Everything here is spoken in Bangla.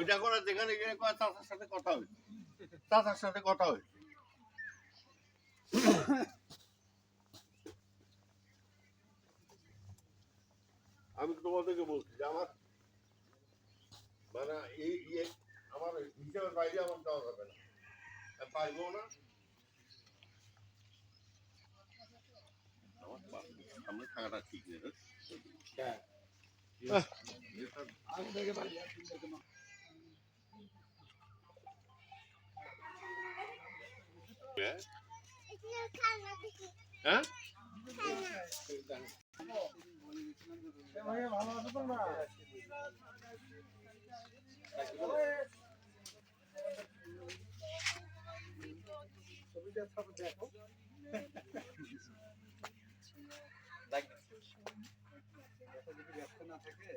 ওইটা করে যেখানে গিয়ে চাচার সাথে কথা হয়েছে, চাচার সাথে কথা হয়েছে। আমি তোমাদেরকে বলছি যে আমার মানে এই আমার হিসাবের বাইরে আমার দেওয়া যাবে না, পারবো না। আমার সামনে থাকাটা ঠিক নেই। হ্যাঁ ভালো আছে তোমরা? ছবিটা সব দেখো। যদি ব্যস্ত না থাকে